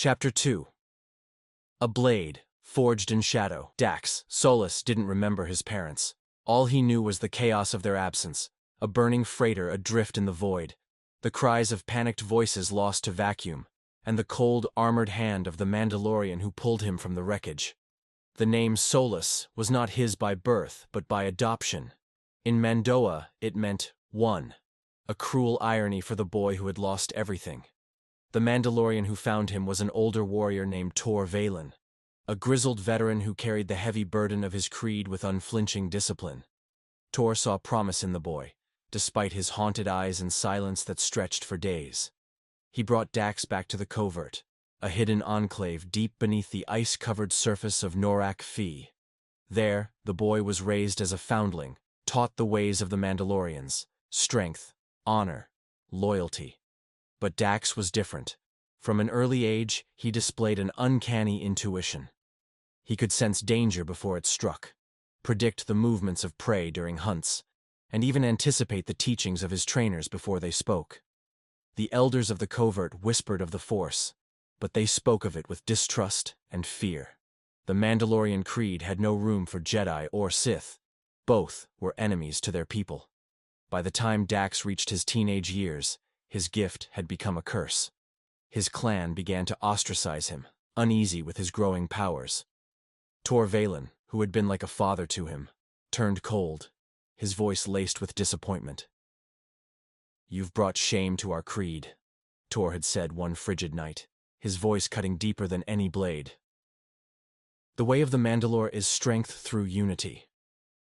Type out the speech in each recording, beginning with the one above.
Chapter 2. A blade, forged in shadow. Dax Solus didn't remember his parents. All he knew was the chaos of their absence, a burning freighter adrift in the void, the cries of panicked voices lost to vacuum, and the cold, armored hand of the Mandalorian who pulled him from the wreckage. The name Solus was not his by birth, but by adoption. In Mandoa, it meant one, a cruel irony for the boy who had lost everything. The Mandalorian who found him was an older warrior named Valen, a grizzled veteran who carried the heavy burden of his creed with unflinching discipline. Tor saw promise in the boy, despite his haunted eyes and silence that stretched for days. He brought Dax back to the covert, a hidden enclave deep beneath the ice-covered surface of Norak Fi. There, the boy was raised as a foundling, taught the ways of the Mandalorians, strength, honor, loyalty. But Dax was different. From an early age, he displayed an uncanny intuition. He could sense danger before it struck, predict the movements of prey during hunts, and even anticipate the teachings of his trainers before they spoke. The elders of the covert whispered of the Force, but they spoke of it with distrust and fear. The Mandalorian creed had no room for Jedi or Sith. Both were enemies to their people. By the time Dax reached his teenage years, his gift had become a curse. His clan began to ostracize him, uneasy with his growing powers. Valen, who had been like a father to him, turned cold, his voice laced with disappointment. "You've brought shame to our creed," Tor had said one frigid night, his voice cutting deeper than any blade. "The way of the Mandalore is strength through unity.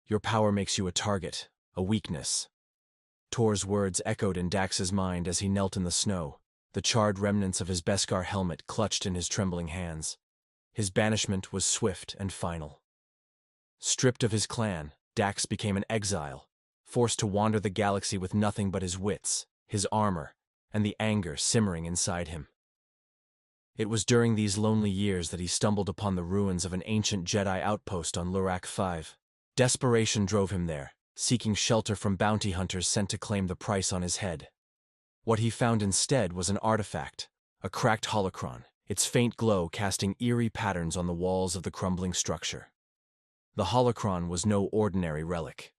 Your power makes you a target, a weakness." Tor's words echoed in Dax's mind as he knelt in the snow, the charred remnants of his Beskar helmet clutched in his trembling hands. His banishment was swift and final. Stripped of his clan, Dax became an exile, forced to wander the galaxy with nothing but his wits, his armor, and the anger simmering inside him. It was during these lonely years that he stumbled upon the ruins of an ancient Jedi outpost on Norak V. Desperation drove him there, seeking shelter from bounty hunters sent to claim the price on his head. What he found instead was an artifact, a cracked holocron, its faint glow casting eerie patterns on the walls of the crumbling structure. The holocron was no ordinary relic.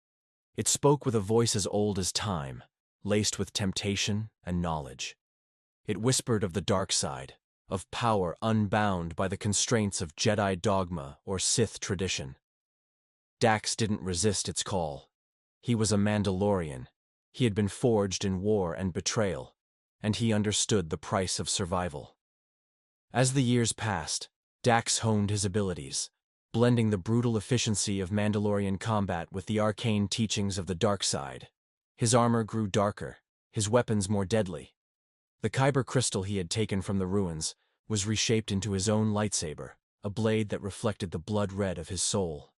It spoke with a voice as old as time, laced with temptation and knowledge. It whispered of the dark side, of power unbound by the constraints of Jedi dogma or Sith tradition. Dax didn't resist its call. He was a Mandalorian. He had been forged in war and betrayal, and he understood the price of survival. As the years passed, Dax honed his abilities, blending the brutal efficiency of Mandalorian combat with the arcane teachings of the dark side. His armor grew darker, his weapons more deadly. The kyber crystal he had taken from the ruins was reshaped into his own lightsaber, a blade that reflected the blood red of his soul.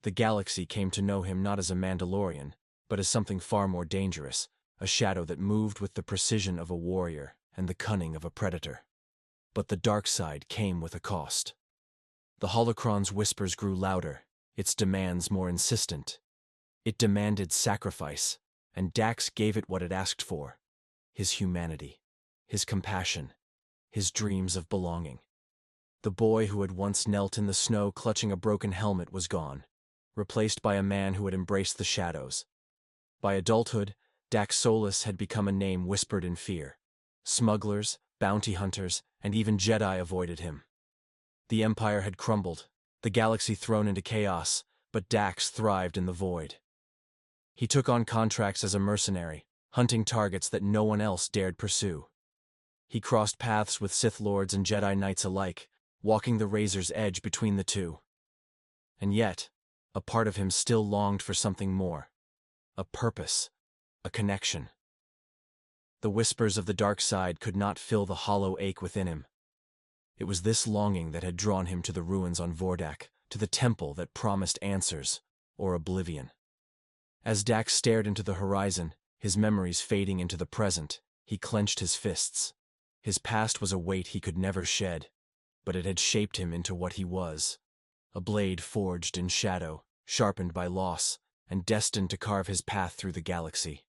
The galaxy came to know him not as a Mandalorian, but as something far more dangerous, a shadow that moved with the precision of a warrior and the cunning of a predator. But the dark side came with a cost. The holocron's whispers grew louder, its demands more insistent. It demanded sacrifice, and Dax gave it what it asked for: his humanity, his compassion, his dreams of belonging. The boy who had once knelt in the snow clutching a broken helmet was gone, replaced by a man who had embraced the shadows. By adulthood, Dax Solus had become a name whispered in fear. Smugglers, bounty hunters, and even Jedi avoided him. The Empire had crumbled, the galaxy thrown into chaos, but Dax thrived in the void. He took on contracts as a mercenary, hunting targets that no one else dared pursue. He crossed paths with Sith Lords and Jedi Knights alike, walking the razor's edge between the two. And yet, a part of him still longed for something more. A purpose, a connection. The whispers of the dark side could not fill the hollow ache within him. It was this longing that had drawn him to the ruins on Vordak, to the temple that promised answers, or oblivion. As Dax stared into the horizon, his memories fading into the present, he clenched his fists. His past was a weight he could never shed, but it had shaped him into what he was. A blade forged in shadow, sharpened by loss, and destined to carve his path through the galaxy.